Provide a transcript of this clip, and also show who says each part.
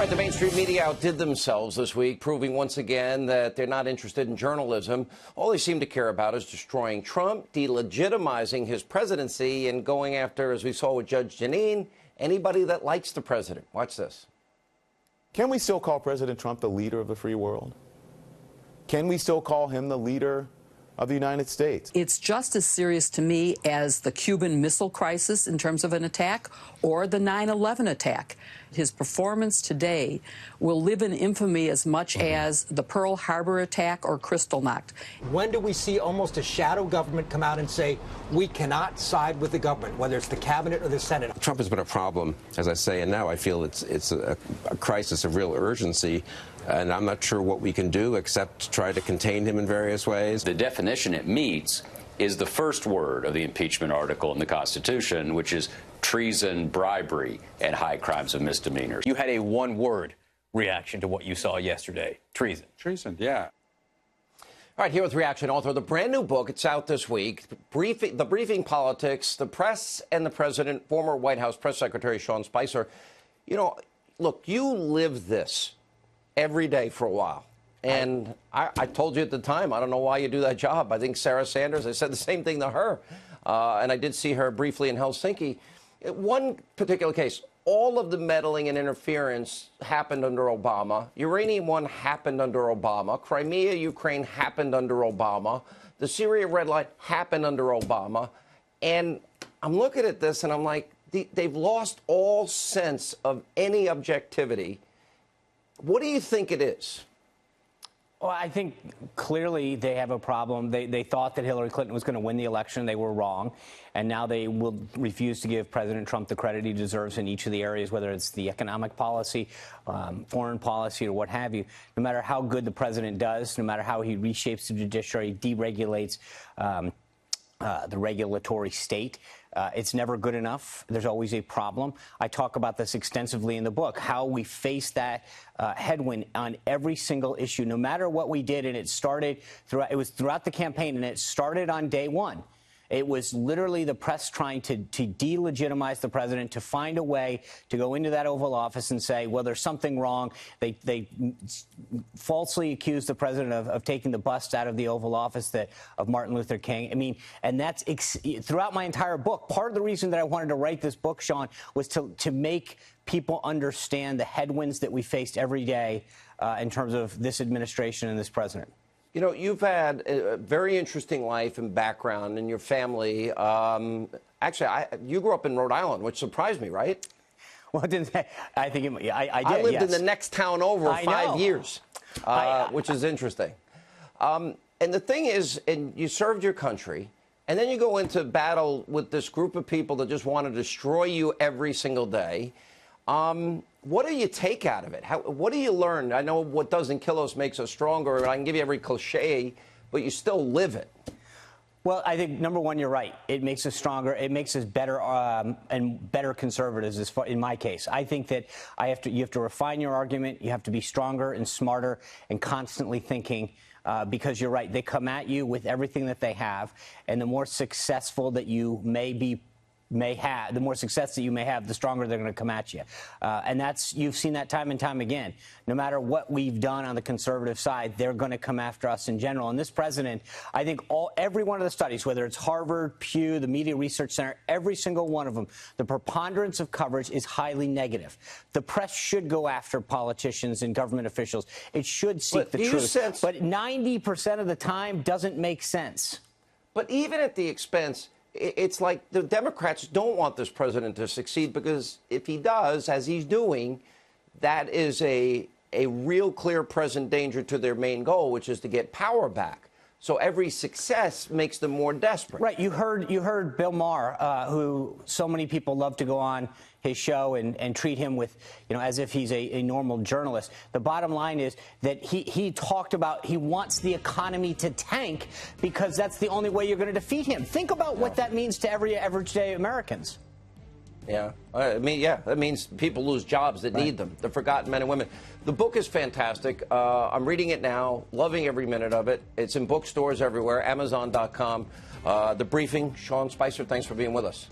Speaker 1: Right, the mainstream media outdid themselves this week, proving once again that they're not interested in journalism. All they seem to care about is destroying Trump, delegitimizing his presidency, and going after, as we saw with Judge Jeanine, anybody that likes the president. Watch this.
Speaker 2: Can we still call President Trump the leader of the free world? Can we still call him the leader of the United States?
Speaker 3: It's just as serious to me as the Cuban Missile Crisis in terms of an attack or the 9/11 attack. His performance today will live in infamy as much as the Pearl Harbor attack or Kristallnacht.
Speaker 4: When do we see almost a shadow government come out and say, we cannot side with the government, whether it's the cabinet or the Senate?
Speaker 5: Trump has been a problem, as I say, and now I feel it's a crisis of real urgency. And I'm not sure what we can do except try to contain him in various ways.
Speaker 6: The definition it meets is the first word of the impeachment article in the Constitution, which is treason, bribery, and high crimes of misdemeanors.
Speaker 7: You had a one-word reaction to what you saw yesterday. Treason.
Speaker 5: Treason, yeah.
Speaker 1: All right, here with reaction, author of the brand new book. It's out this week. The Briefing Politics, the press and the president, former White House press secretary Sean Spicer. You know, look, you live this every day for a while. And I told you at the time, I don't know why you do that job. I think Sarah Sanders, I said the same thing to her. And I did see her briefly in Helsinki. One particular case, all of the meddling and interference happened under Obama. Uranium One happened under Obama. Crimea, Ukraine happened under Obama. The Syria red line happened under Obama. And I'm looking at this and I'm like, they've lost all sense of any objectivity. What do you think it is?
Speaker 8: Well, I think clearly they have a problem. They thought that Hillary Clinton was going to win the election. They were wrong. And now they will refuse to give President Trump the credit he deserves in each of the areas, whether it's the economic policy, foreign policy, or what have you. No matter how good the president does, no matter how he reshapes the judiciary, deregulates the regulatory state, it's never good enough. There's always a problem. I talk about this extensively in the book, how we face that headwind on every single issue, no matter what we did. And it started throughout the campaign, and it started on day one. It was literally the press trying to delegitimize the president, to find a way to go into that Oval Office and say, well, there's something wrong. They falsely accused the president of taking the bust out of the Oval Office of Martin Luther King. I mean, and that's throughout my entire book. Part of the reason that I wanted to write this book, Sean, was to make people understand the headwinds that we faced every day in terms of this administration and this president.
Speaker 1: You know, you've had a very interesting life and background in your family. Actually, you grew up in Rhode Island, which surprised me, right?
Speaker 8: Well, I did. I did.
Speaker 1: I lived in the next town over 5 years, which is interesting. And the thing is, and you served your country, and then you go into battle with this group of people that just want to destroy you every single day. What do you take out of it? What do you learn? I know what doesn't kill us makes us stronger, and I can give you every cliche, but you still live it.
Speaker 8: Well, I think, number one, you're right. It makes us stronger. It makes us better and better conservatives, in my case. I think that you have to refine your argument. You have to be stronger and smarter and constantly thinking. Because you're right. They come at you with everything that they have, and the more successful that you the more success that you may have, the stronger they're going to come at you. And you've seen that time and time again. No matter what we've done on the conservative side, they're going to come after us in general. And this president, I think every one of the studies, whether it's Harvard, Pew, the Media Research Center, every single one of them, the preponderance of coverage is highly negative. The press should go after politicians and government officials. It should seek the truth. But 90% of the time doesn't make sense.
Speaker 1: But even at the expense, it's like the Democrats don't want this president to succeed, because if he does, as he's doing, that is a real clear present danger to their main goal, which is to get power back. So every success makes them more desperate.
Speaker 8: Right. You heard Bill Maher, who so many people love to go on his show and treat him with, as if he's a normal journalist. The bottom line is that he talked about he wants the economy to tank because that's the only way you're going to defeat him. Think about what that means to everyday Americans.
Speaker 1: Yeah. That means people lose jobs that need them, the forgotten men and women. The book is fantastic. I'm reading it now, loving every minute of it. It's in bookstores everywhere, Amazon.com. The Briefing, Sean Spicer, thanks for being with us.